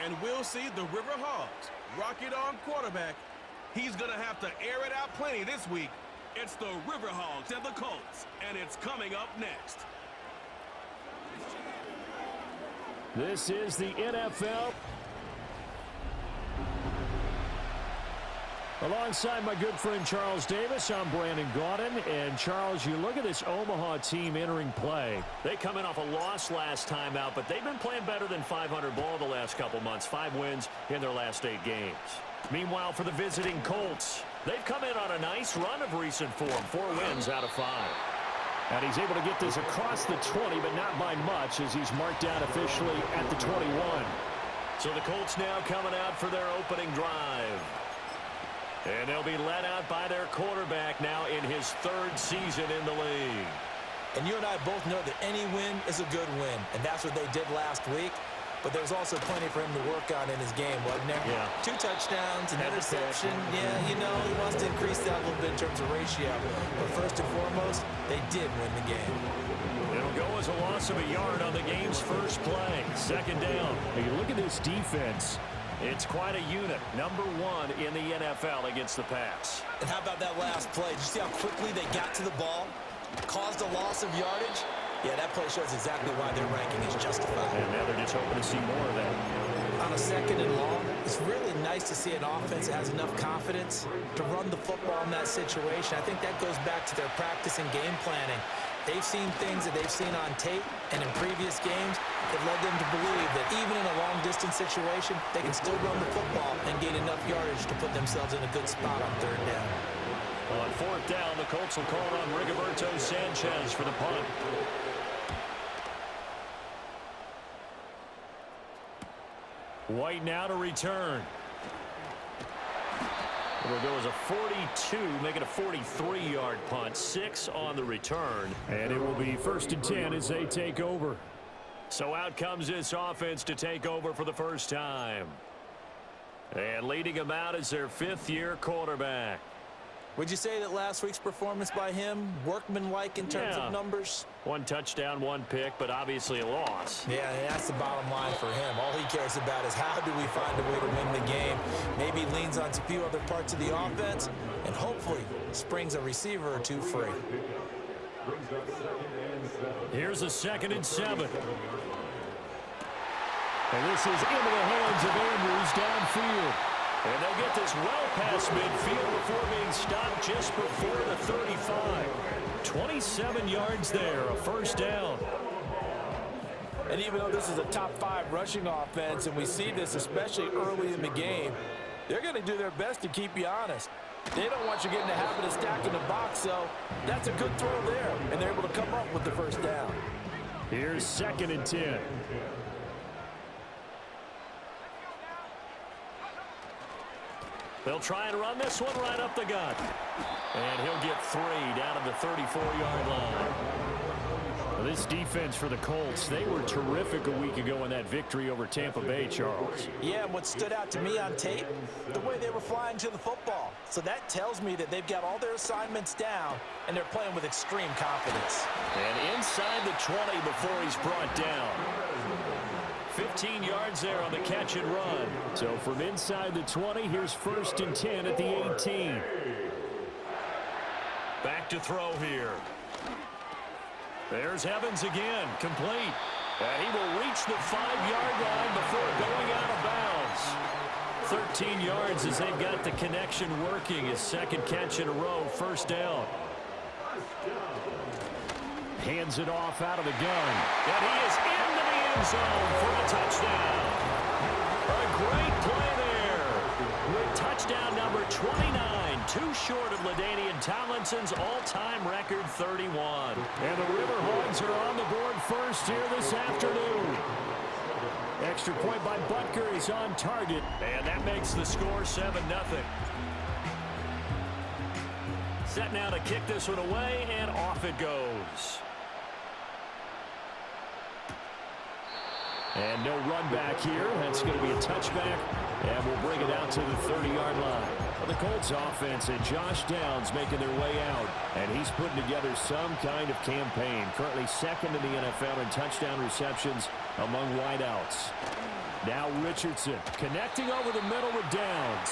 And we'll see the Riverhogs rock it on quarterback. He's going to have to air it out plenty this week. It's the Riverhogs and the Colts, and it's coming up next. This is the NFL. Alongside my good friend Charles Davis, I'm Brandon Gaudin. And Charles, you look at this Omaha team entering play. They come in off a loss last time out, but they've been playing better than 500 ball the last couple months. 5 wins in their last 8 games. Meanwhile, for the visiting Colts, they've come in on a nice run of recent form. 4 wins out of 5. And he's able to get this across the 20, but not by much, as he's marked down officially at the 21. So the Colts now coming out for their opening drive. And they'll be led out by their quarterback now in his 3rd season in the league. And you and I both know that any win is a good win, and that's what they did last week. But there's also plenty for him to work on in his game, wasn't there? Yeah. 2 touchdowns, an interception. Yeah, you know, he wants to increase that a little bit in terms of ratio. But first and foremost, they did win the game. It'll go as a loss of a yard on the game's first play. 2nd down. Hey, look at this defense. It's quite a unit. Number 1 in the NFL against the pass. And how about that last play? Did you see how quickly they got to the ball? Caused a loss of yardage? Yeah, that play shows exactly why their ranking is justified. And now they're just hoping to see more of that. On a 2nd and long, it's really nice to see an offense that has enough confidence to run the football in that situation. I think that goes back to their practice and game planning. They've seen things that they've seen on tape and in previous games that led them to believe that even in a long-distance situation, they can still run the football and gain enough yardage to put themselves in a good spot on 3rd down. On 4th down, the Colts will call on Rigoberto Sanchez for the punt. White now to return. It'll go as a 42, make it a 43-yard punt. 6 on the return. And it will be 1st and 10 as they take over. So out comes this offense to take over for the first time. And leading them out is their 5th-year quarterback. Would you say that last week's performance by him, workmanlike in terms of numbers? 1 touchdown, 1 pick, but obviously a loss. Yeah, that's the bottom line for him. All he cares about is how do we find a way to win the game. Maybe leans on a few other parts of the offense, and hopefully springs a receiver or 2 free. Here's a 2nd and 7. And this is into the hands of Andrews downfield. And they'll get this well past midfield before being stopped just before the 35. 27 yards there, a 1st down. And even though this is a top 5 rushing offense, and we see this especially early in the game, they're going to do their best to keep you honest. They don't want you getting the habit of stacking the box, so that's a good throw there, and they're able to come up with the 1st down. Here's 2nd and 10. They'll try and run this one right up the gut. And he'll get 3 down at the 34-yard line. Well, this defense for the Colts, they were terrific a week ago in that victory over Tampa Bay, Charles. Yeah, and what stood out to me on tape, the way they were flying to the football. So that tells me that they've got all their assignments down, and they're playing with extreme confidence. And inside the 20 before he's brought down. 15 yards there on the catch and run. So from inside the 20, here's 1st and 10 at the 18. Back to throw here. There's Evans again, complete. And he will reach the 5-yard line before going out of bounds. 13 yards as they've got the connection working. His 2nd catch in a row, 1st down. Hands it off out of the gun. And he is into the end zone for a touchdown. A great play there. With touchdown number 29, 2 short of LaDainian Tomlinson's all-time record 31. And the Riverhogs are on the board first here this afternoon. Extra point by Butker is on target. And that makes the score 7-0. Set now to kick this one away, and off it goes. And no run back here. That's going to be a touchback. And we'll bring it out to the 30-yard line. The Colts offense and Josh Downs making their way out. And he's putting together some kind of campaign. Currently 2nd in the NFL in touchdown receptions among wideouts. Now Richardson connecting over the middle with Downs.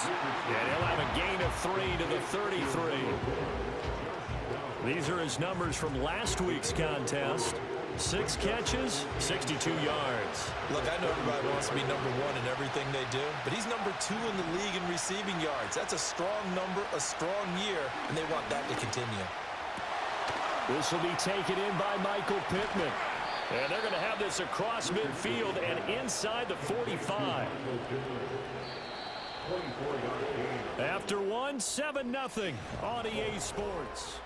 And he'll have a gain of 3 to the 33. These are his numbers from last week's contest. 6 catches, 62 yards. Look, I know everybody wants to be number 1 in everything they do, but he's number 2 in the league in receiving yards. That's a strong number, a strong year, and they want that to continue. This will be taken in by Michael Pittman. And they're going to have this across midfield and inside the 45. After 1, 7-0 on EA Sports.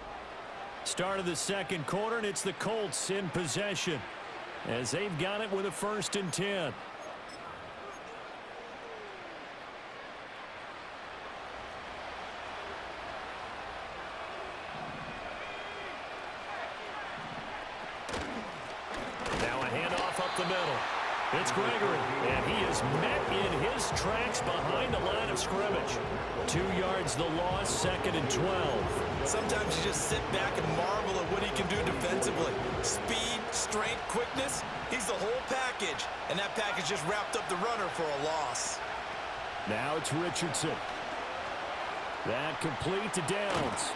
Start of the second quarter, and it's the Colts in possession as they've got it with a 1st and 10. Now a handoff up the middle. It's Gregory, and he is met in his tracks behind the line of scrimmage. 2 yards the loss, 2nd and 12. Sometimes you just sit back and marvel at what he can do defensively. Speed, strength, quickness, he's the whole package. And that package just wrapped up the runner for a loss. Now it's Richardson. That complete to Downs.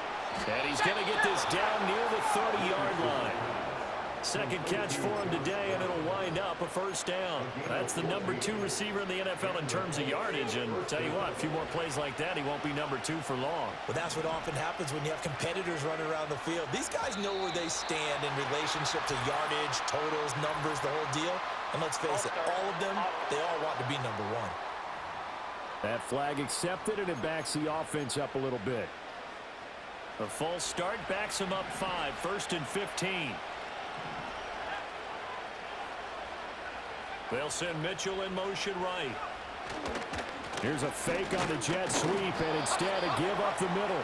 And he's going to get this down near the 30-yard line. Second catch for him today, and it'll wind up a 1st down. That's the number 2 receiver in the NFL in terms of yardage. And tell you what, a few more plays like that, he won't be number 2 for long. Well, that's what often happens when you have competitors running around the field. These guys know where they stand in relationship to yardage, totals, numbers, the whole deal. And let's face it, all of them, they all want to be number 1. That flag accepted, and it backs the offense up a little bit. A false start backs him up 5, 1st and 15. They'll send Mitchell in motion right. Here's a fake on the jet sweep, and instead a give up the middle.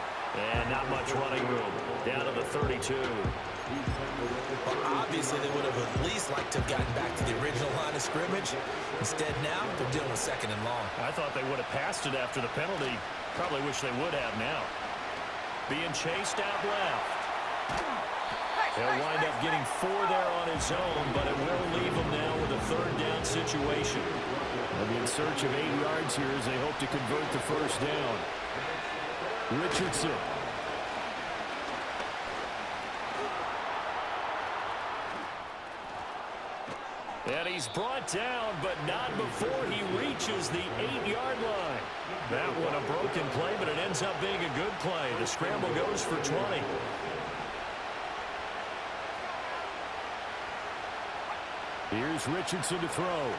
And not much running room. Down to the 32. Well, obviously, they would have at least liked to have gotten back to the original line of scrimmage. Instead, now, they're dealing with 2nd and long. I thought they would have passed it after the penalty. Probably wish they would have now. Being chased out left. He'll wind up getting 4 there on his own, but it will leave him now with a 3rd down situation. They'll be in search of 8 yards here as they hope to convert the 1st down. Richardson. And he's brought down, but not before he reaches the 8-yard line. That one a broken play, but it ends up being a good play. The scramble goes for 20. Here's Richardson to throw.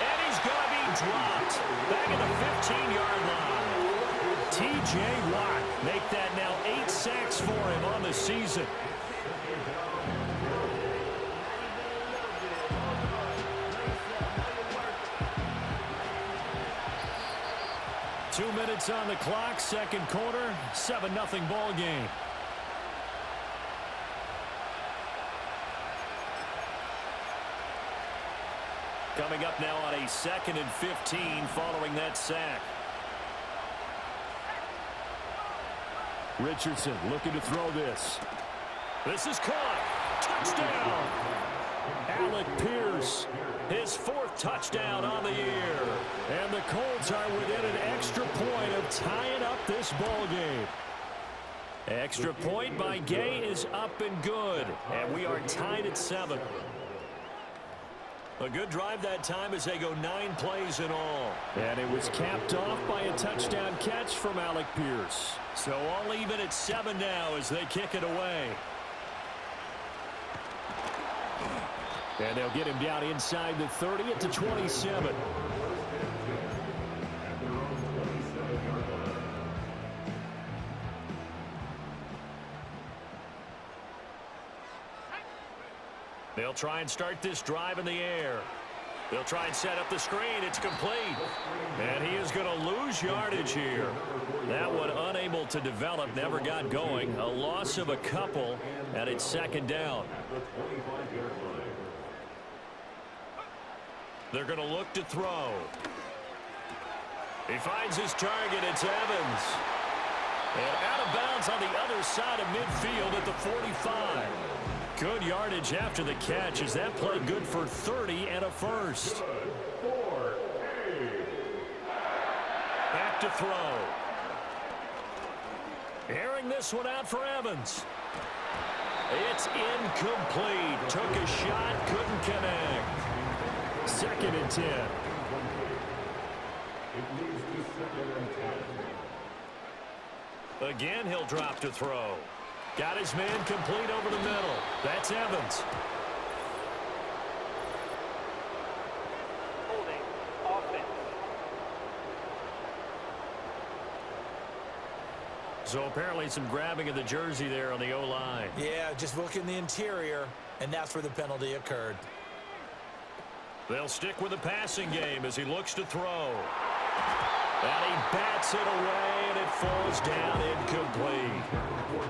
And he's going to be dropped. Back at the 15-yard line. T.J. Watt make that now 8 sacks for him on the season. Two minutes on the clock, second quarter, 7-0 ball game. Coming up now on a 2nd and 15 following that sack. Richardson looking to throw this. This is caught. Touchdown. Alec Pierce. His 4th touchdown on the year. And the Colts are within an extra point of tying up this ball game. Extra point by Gay is up and good. And we are tied at 7. A good drive that time as they go 9 plays in all. And it was capped off by a touchdown catch from Alec Pierce. So all even at 7 now as they kick it away. And they'll get him down inside the 30 at the 27. They'll try and start this drive in the air. They'll try and set up the screen. It's complete. And he is going to lose yardage here. That one unable to develop, never got going. A loss of a couple, and it's 2nd down. They're going to look to throw. He finds his target. It's Evans. And out of bounds on the other side of midfield at the 45. Good yardage after the catch as that play good for 30 and a first. Back to throw. Airing this one out for Evans. It's incomplete. Took a shot, couldn't connect. 2nd and 10. Again, he'll drop to throw. Got his man complete over the middle. That's Evans. Holding offense. So apparently some grabbing of the jersey there on the O-line. Yeah, just look in the interior, and that's where the penalty occurred. They'll stick with the passing game as he looks to throw. And he bats it away, and it falls down incomplete.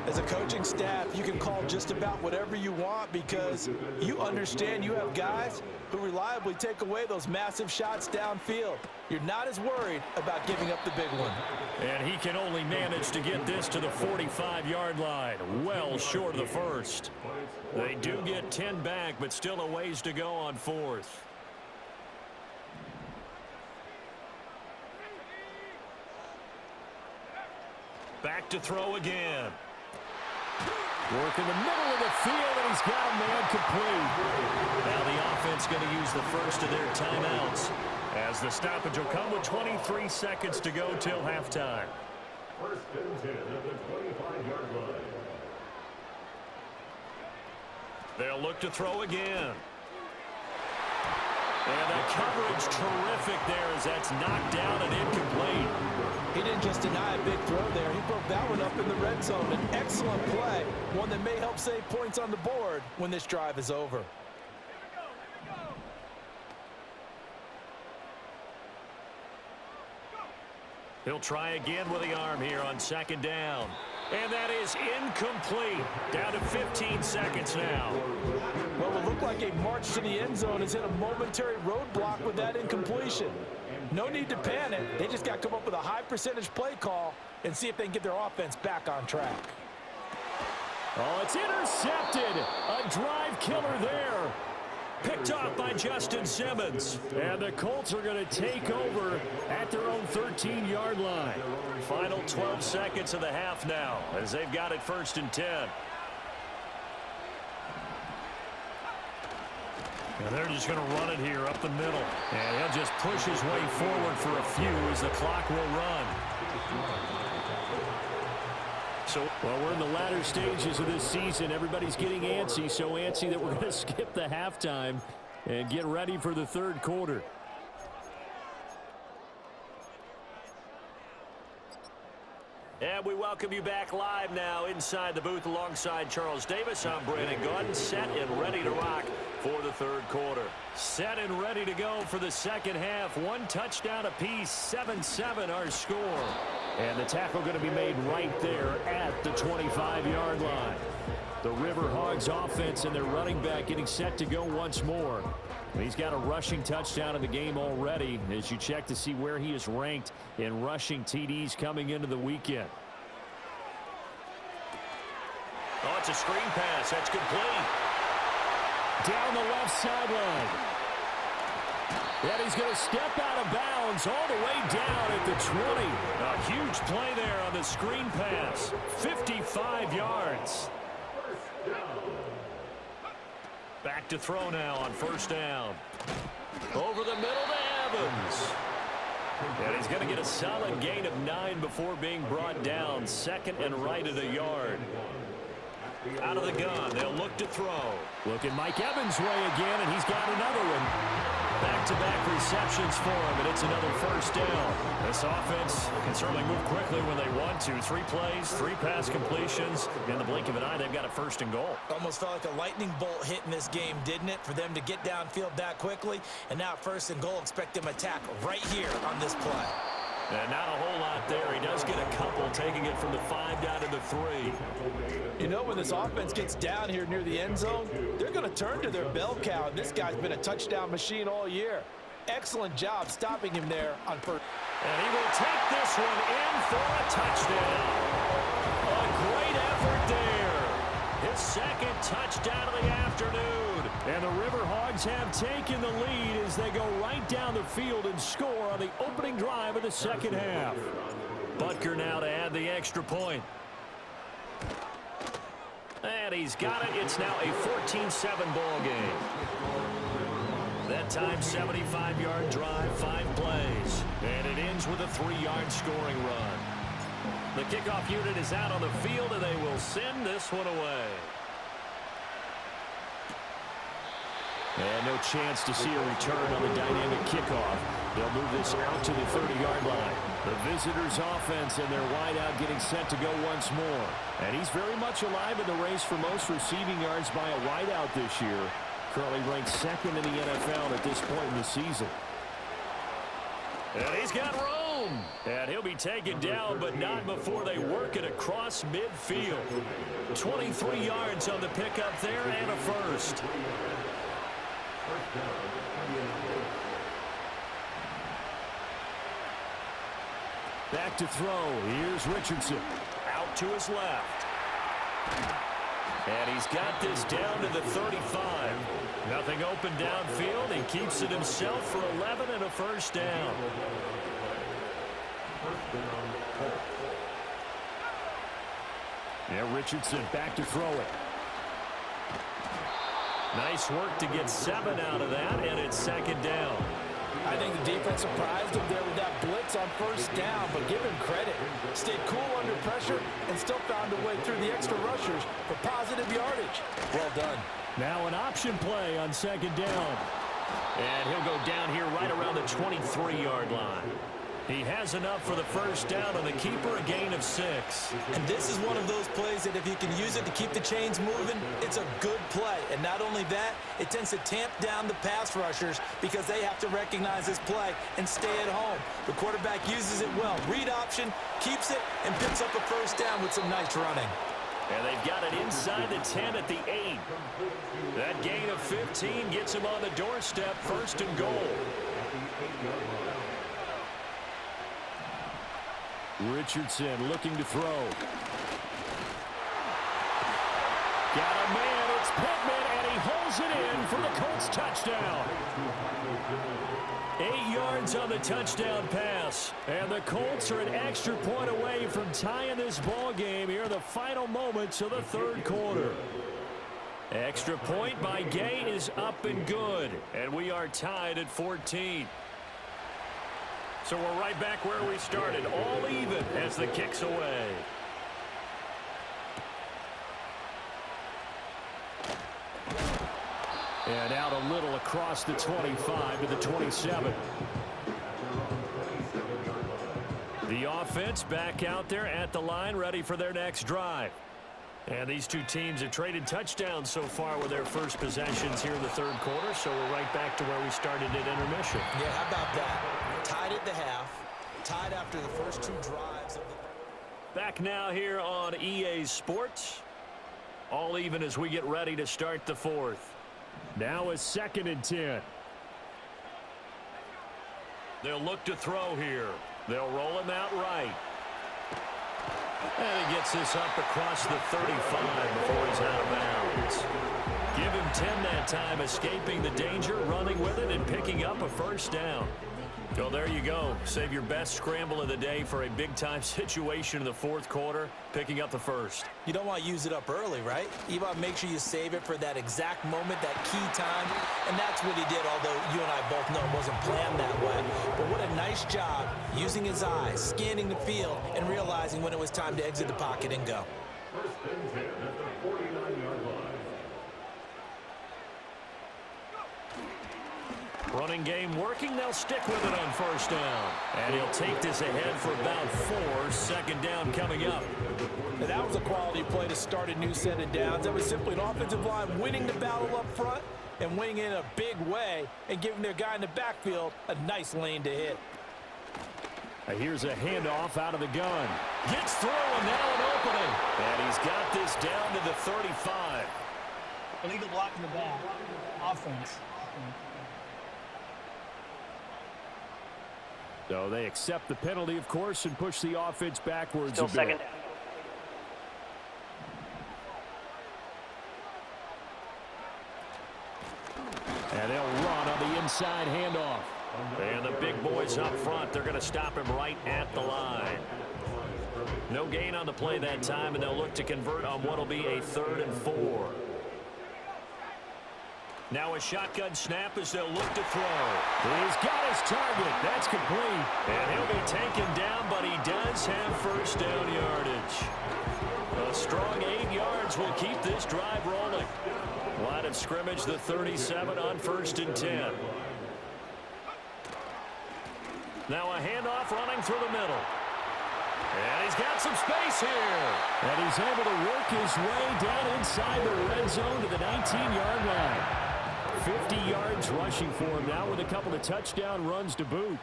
As a coaching staff, you can call just about whatever you want because you understand you have guys who reliably take away those massive shots downfield. You're not as worried about giving up the big one. And he can only manage to get this to the 45-yard line, well short of the first. They do get 10 back, but still a ways to go on 4th. Back to throw again. Work in the middle of the field, and he's got a man complete. Now the offense going to use the first of their timeouts as the stoppage will come with 23 seconds to go till halftime. 1st and 10 at the 25-yard line. They'll look to throw again. And the coverage terrific there as that's knocked down and incomplete. He didn't just deny a big throw there. He broke that one up in the red zone. An excellent play, one that may help save points on the board when this drive is over. He'll try again with the arm here on 2nd down. And that is incomplete. Down to 15 seconds now. Well, it looked like a march to the end zone has hit a momentary roadblock with that incompletion. No need to panic. They just got to come up with a high percentage play call and see if they can get their offense back on track. Oh, it's intercepted. A drive killer there. Picked off by Justin Simmons. And the Colts are going to take over at their own 13-yard line. Final 12 seconds of the half now as they've got it 1st and 10. And they're just going to run it here up the middle. And he'll just push his way forward for a few as the clock will run. So, well, we're in the latter stages of this season. Everybody's getting antsy, so antsy that we're going to skip the halftime and get ready for the 3rd quarter. And we welcome you back live now inside the booth alongside Charles Davis. I'm Brandon Gordon, set and ready to rock for the 3rd quarter. Set and ready to go for the 2nd half. 1 touchdown apiece, 7-7 our score. And the tackle going to be made right there at the 25-yard line. The Riverhogs offense and their running back getting set to go once more. He's got a rushing touchdown in the game already as you check to see where he is ranked in rushing TDs coming into the weekend. Oh, it's a screen pass. That's complete. Down the left sideline. And he's going to step out of bounds all the way down at the 20. A huge play there on the screen pass. 55 yards. Back to throw now on 1st down. Over the middle to Evans. And he's going to get a solid gain of 9 before being brought down. 2nd and right at a yard. Out of the gun, they'll look to throw. Look at Mike Evans' way again, and he's got another one. Back-to-back receptions for him, and it's another 1st down. This offense can certainly move quickly when they want to. 3 plays, 3 pass completions. In the blink of an eye, they've got a 1st and goal. Almost felt like a lightning bolt hit in this game, didn't it? For them to get downfield that quickly. And now 1st and goal, expect them to attack right here on this play. And not a whole lot there. He does get a couple, taking it from the 5 down to the 3. You know, when this offense gets down here near the end zone, they're going to turn to their bell cow. And this guy's been a touchdown machine all year. Excellent job stopping him there on 1st. And he will take this one in for a touchdown. A great effort there. His second touchdown of the afternoon. And the Riverhogs have taken the lead as they go right down the field and score on the opening drive of the second half. Butker now to add the extra point. And he's got it. It's now a 14-7 ball game. That time, 75-yard drive, 5 plays. And it ends with a 3-yard scoring run. The kickoff unit is out on the field, and they will send this one away. And no chance to see a return on the dynamic kickoff. They'll move this out to the 30-yard line. The visitors' offense and their wideout getting set to go once more. And he's very much alive in the race for most receiving yards by a wideout this year. Currently ranked second in the NFL at this point in the season. And he's got room. And he'll be taken down, but not before they work it across midfield. 23 yards on the pickup there and a first. Back to throw. Here's Richardson. Out to his left. And he's got this down to the 35. Nothing open downfield. He keeps it himself for 11 and a first down. Yeah, Richardson back to throw it. Nice work to get 7 out of that, and it's second down. I think the defense surprised him there with that blitz on first down, but give him credit. Stayed cool under pressure and still found a way through the extra rushers for positive yardage. Well done. Now an option play on second down. And he'll go down here right around the 23-yard line. He has enough for the first down, and the keeper a gain of 6. And this is one of those plays that if you can use it to keep the chains moving, it's a good play. And not only that, it tends to tamp down the pass rushers because they have to recognize this play and stay at home. The quarterback uses it well. Read option, keeps it, and picks up a first down with some nice running. And they've got it inside the 10 at the 8. That gain of 15 gets him on the doorstep, first and goal. Richardson looking to throw. Got a man, it's Pittman, and he holds it in for the Colts touchdown. 8 yards on the touchdown pass. And the Colts are an extra point away from tying this ball game here in the final moments of the third quarter. Extra point by Gay is up and good. And we are tied at 14. So we're right back where we started, all even as the kick's away. And out a little across the 25 to the 27. The offense back out there at the line, ready for their next drive. And these two teams have traded touchdowns so far with their first possessions here in the third quarter, so we're right back to where we started at intermission. Yeah, how about that? Tied at the half, tied after the first 2 drives of the... Back now here on EA Sports. All even as we get ready to start the fourth. Now a 2nd and 10. They'll look to throw here. They'll roll him out right. And he gets this up across the 35 before he's out of bounds. Give him 10 that time, escaping the danger, running with it, and picking up a first down. So there you go. Save your best scramble of the day for a big-time situation in the fourth quarter, picking up the first. You don't want to use it up early, right? You want to make sure you save it for that exact moment, that key time. And that's what he did, although you and I both know it wasn't planned that way. But what a nice job using his eyes, scanning the field, and realizing when it was time to exit the pocket and go. First and 10 at the 49-yard line. Running game working. They'll stick with it on first down. And he'll take this ahead for about 4. Second down coming up. Now that was a quality play to start a new set of downs. That was simply an offensive line winning the battle up front and winning in a big way and giving their guy in the backfield a nice lane to hit. Here's a handoff out of the gun. Gets through, and now an opening. And he's got this down to the 35. Illegal block in the back. Offense. So they accept the penalty, of course, and push the offense backwards. Still a bit. second. inside handoff. And the big boys up front, they're going to stop him right at the line. No gain on the play that time, and they'll look to convert on what will be a 3rd and 4. Now a shotgun snap as they'll look to throw. He's got his target. That's complete. And he'll be taken down, but he does have first down yardage. A strong 8 yards will keep this drive rolling. Line of scrimmage, the 37 on 1st and 10. Now a handoff running through the middle. And he's got some space here. And he's able to work his way down inside the red zone to the 19-yard line. 50 yards rushing for him now with a couple of touchdown runs to boot.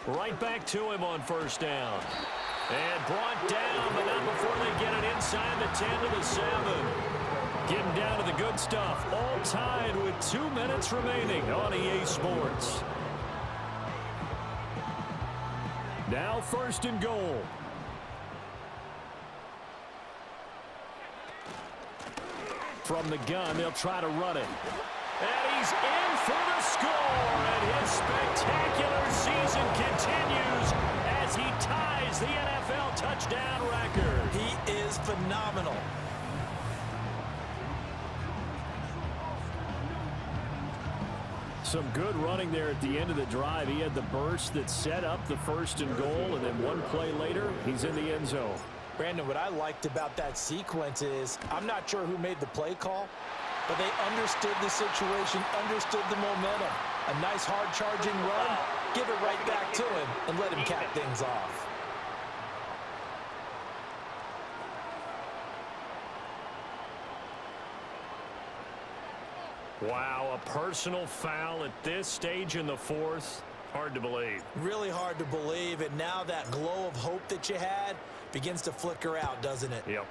Right back to him on 1st down. And brought down, but not before they get it inside the 10 to the 7. Getting down to the good stuff. All tied with 2 minutes remaining on EA Sports. Now 1st and goal. From the gun, they'll try to run it. And he's in for the score. And his spectacular season continues as he ties the NFL touchdown record. He is phenomenal. Some good running there at the end of the drive. He had the burst that set up the 1st and goal, and then one play later, he's in the end zone. Brandon, what I liked about that sequence is, I'm not sure who made the play call, but they understood the situation, understood the momentum. A nice hard charging run, give it right back to him, and let him cap things off. Wow, a personal foul at this stage in the 4th. Hard to believe. Really hard to believe, and now that glow of hope that you had begins to flicker out, doesn't it? Yep.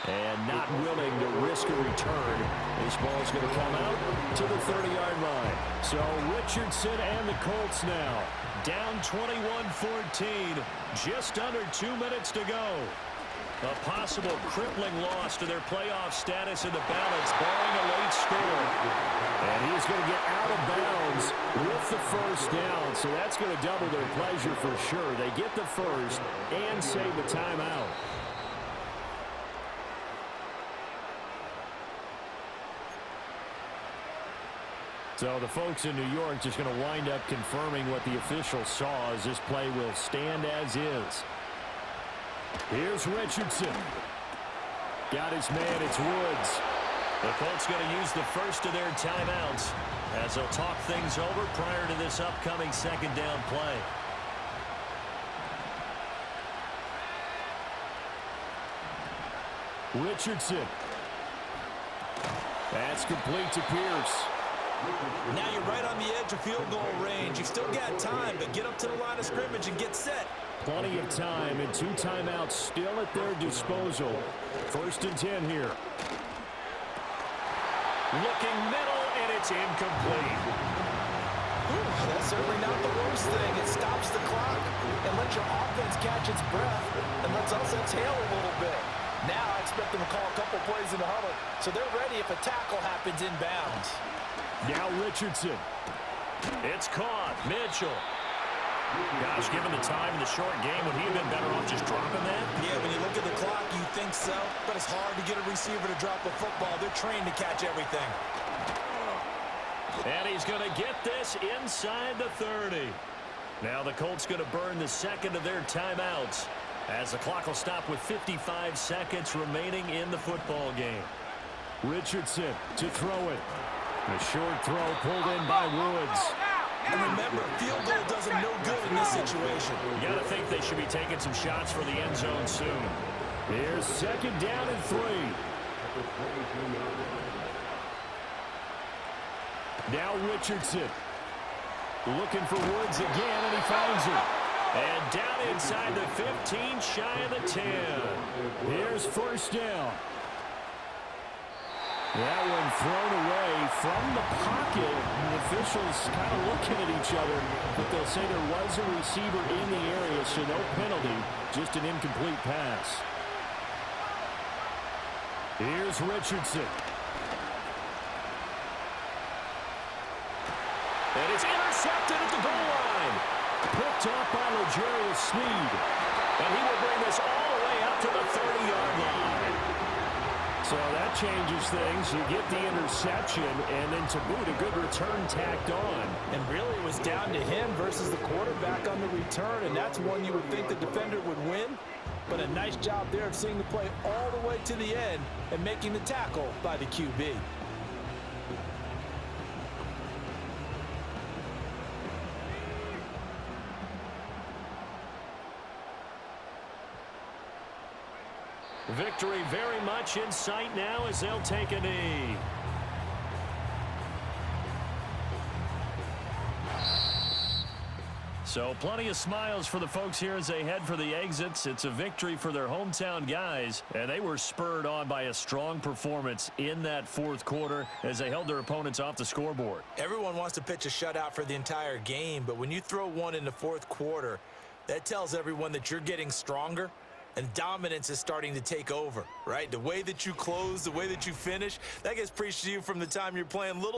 And not willing to risk a return. This ball's going to come out to the 30-yard line. So Richardson and the Colts now Down 21-14. Just under 2 minutes to go. A possible crippling loss to their playoff status in the balance, barring a late score. And he's going to get out of bounds with the 1st down, so that's going to double their pleasure for sure. They get the 1st and save the timeout. So the folks in New York just going to wind up confirming what the official saw as this play will stand as is. Here's Richardson. Got his man, it's Woods. The Colts going to use the first of their timeouts as they'll talk things over prior to this upcoming 2nd down play. Richardson. That's complete to Pierce. Now you're right on the edge of field goal range. You've still got time, but get up to the line of scrimmage and get set. Plenty of time and 2 timeouts still at their disposal. 1st and 10 here. Looking middle, and it's incomplete. That's certainly not the worst thing. It stops the clock and lets your offense catch its breath and lets us exhale a little bit. Now I expect them to call a couple plays in the huddle, so they're ready if a tackle happens inbounds. Now Richardson. It's caught. Mitchell. Gosh, given the time in the short game, would he have been better off just dropping that? Yeah, when you look at the clock, you think so, but it's hard to get a receiver to drop a football. They're trained to catch everything. And he's going to get this inside the 30. Now the Colts going to burn the 2nd of their timeouts as the clock will stop with 55 seconds remaining in the football game. Richardson to throw it. A short throw pulled in by Woods. And remember, field goal does them no good in this situation. You got to think they should be taking some shots for the end zone soon. Here's 2nd down and 3. Now Richardson. Looking for Woods again, and he finds him. And down inside the 15, shy of the 10. Here's 1st down. That one thrown away from the pocket. The officials kind of looking at each other, but they'll say there was a receiver in the area, so no penalty, just an incomplete pass. Here's Richardson. And it's intercepted at the goal line. Picked off by L'Jarius Sneed. And he will bring this all the way up to the 30-yard line. So that changes things. You get the interception, and then to boot, a good return tacked on. And really it was down to him versus the quarterback on the return, and that's one you would think the defender would win. But a nice job there of seeing the play all the way to the end and making the tackle by the QB. Victory very much in sight now as they'll take a knee. So plenty of smiles for the folks here as they head for the exits. It's a victory for their hometown guys, and they were spurred on by a strong performance in that fourth quarter as they held their opponents off the scoreboard. Everyone wants to pitch a shutout for the entire game, but when you throw one in the fourth quarter, that tells everyone that you're getting stronger and dominance is starting to take over, right? The way that you close, the way that you finish, that gets preached to you from the time you're playing little